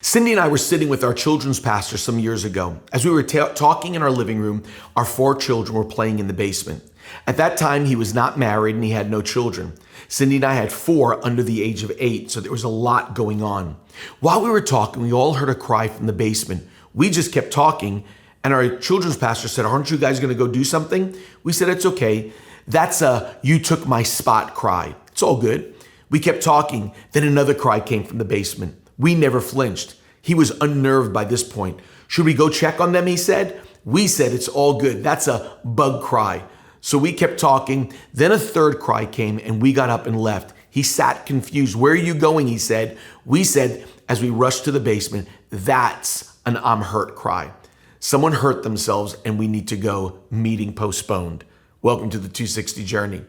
Cindy and I were sitting with our children's pastor some years ago. As we were talking in our living room, our 4 children were playing in the basement. At that time, he was not married and he had no children. Cindy and I had 4 under the age of 8, so there was a lot going on. While we were talking, we all heard a cry from the basement. We just kept talking, and our children's pastor said, "Aren't you guys going to go do something?" We said, "It's okay. That's a 'you took my spot' cry. It's all good." We kept talking. Then another cry came from the basement. We never flinched. He was unnerved by this point. "Should we go check on them?" he said. We said, "It's all good. That's a bug cry." So we kept talking. Then a third cry came and we got up and left. He sat confused. "Where are you going?" he said. We said, as we rushed to the basement, "That's an 'I'm hurt' cry. Someone hurt themselves and we need to go. Meeting postponed." Welcome to the 260 journey.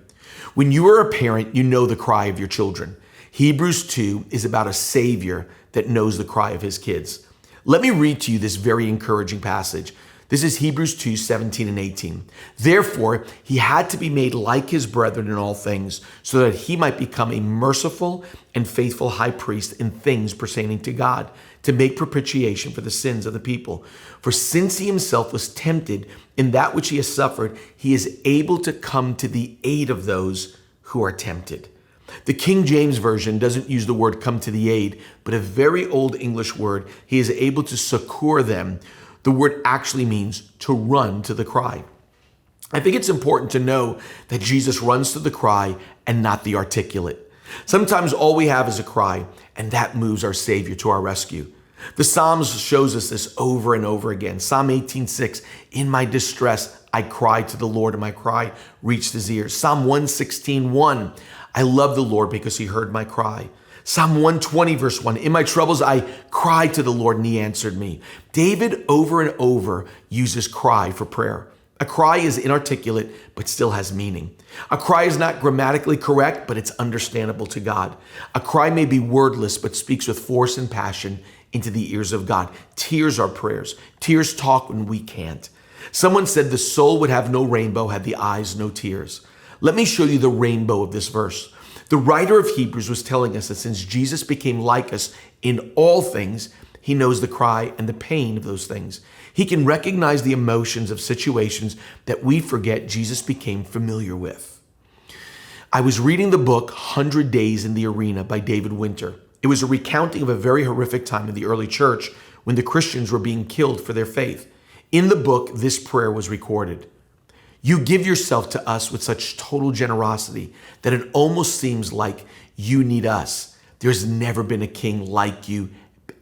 When you are a parent, you know the cry of your children. Hebrews 2 is about a savior that knows the cry of his kids. Let me read to you this very encouraging passage. This is Hebrews 2, 17 and 18. "Therefore, he had to be made like his brethren in all things, so that he might become a merciful and faithful high priest in things pertaining to God, to make propitiation for the sins of the people. For since he himself was tempted in that which he has suffered, he is able to come to the aid of those who are tempted." The King James Version doesn't use the word "come to the aid," but a very old English word. He is able to succor them. The word actually means to run to the cry. I think it's important to know that Jesus runs to the cry and not the articulate. Sometimes all we have is a cry, and that moves our Savior to our rescue. The Psalms shows us this over and over again. Psalm 18:6, "In my distress, I cried to the Lord, and my cry reached his ears." Psalm 116:1, "I love the Lord because he heard my cry." Psalm 120 verse 1, "In my troubles, I cried to the Lord and he answered me." David over and over uses cry for prayer. A cry is inarticulate, but still has meaning. A cry is not grammatically correct, but it's understandable to God. A cry may be wordless, but speaks with force and passion into the ears of God. Tears are prayers. Tears talk when we can't. Someone said the soul would have no rainbow had the eyes no tears. Let me show you the rainbow of this verse. The writer of Hebrews was telling us that since Jesus became like us in all things, he knows the cry and the pain of those things. He can recognize the emotions of situations that we forget Jesus became familiar with. I was reading the book 100 Days in the Arena by David Winter. It was a recounting of a very horrific time in the early church when the Christians were being killed for their faith. In the book, this prayer was recorded. "You give yourself to us with such total generosity that it almost seems like you need us. There's never been a king like you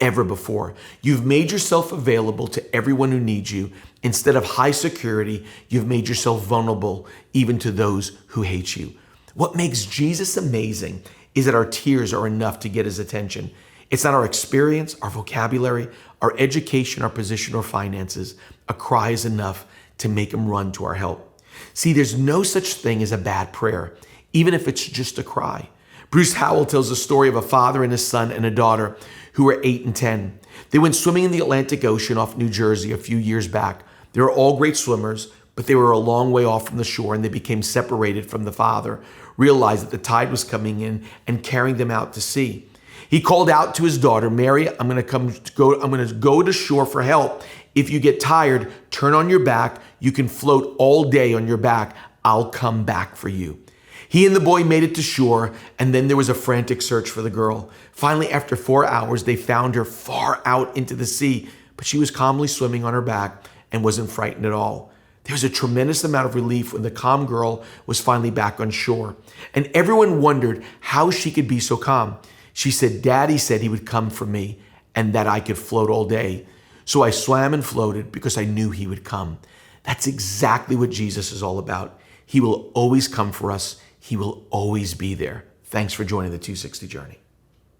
ever before. You've made yourself available to everyone who needs you. Instead of high security, you've made yourself vulnerable even to those who hate you." What makes Jesus amazing is that our tears are enough to get his attention. It's not our experience, our vocabulary, our education, our position, or finances. A cry is enough to make him run to our help. See, there's no such thing as a bad prayer, even if it's just a cry. Bruce Howell tells the story of a father and a son and a daughter who were 8 and 10. They went swimming in the Atlantic Ocean off New Jersey a few years back. They were all great swimmers, but they were a long way off from the shore and they became separated from the father, realized that the tide was coming in and carrying them out to sea. He called out to his daughter, "Mary, I'm going to go to shore for help. If you get tired, turn on your back. You can float all day on your back. I'll come back for you." He and the boy made it to shore, and then there was a frantic search for the girl. Finally, after 4 hours, they found her far out into the sea, but she was calmly swimming on her back and wasn't frightened at all. There was a tremendous amount of relief when the calm girl was finally back on shore, and everyone wondered how she could be so calm. She said, "Daddy said he would come for me and that I could float all day. So I swam and floated because I knew he would come." That's exactly what Jesus is all about. He will always come for us. He will always be there. Thanks for joining the 260 Journey.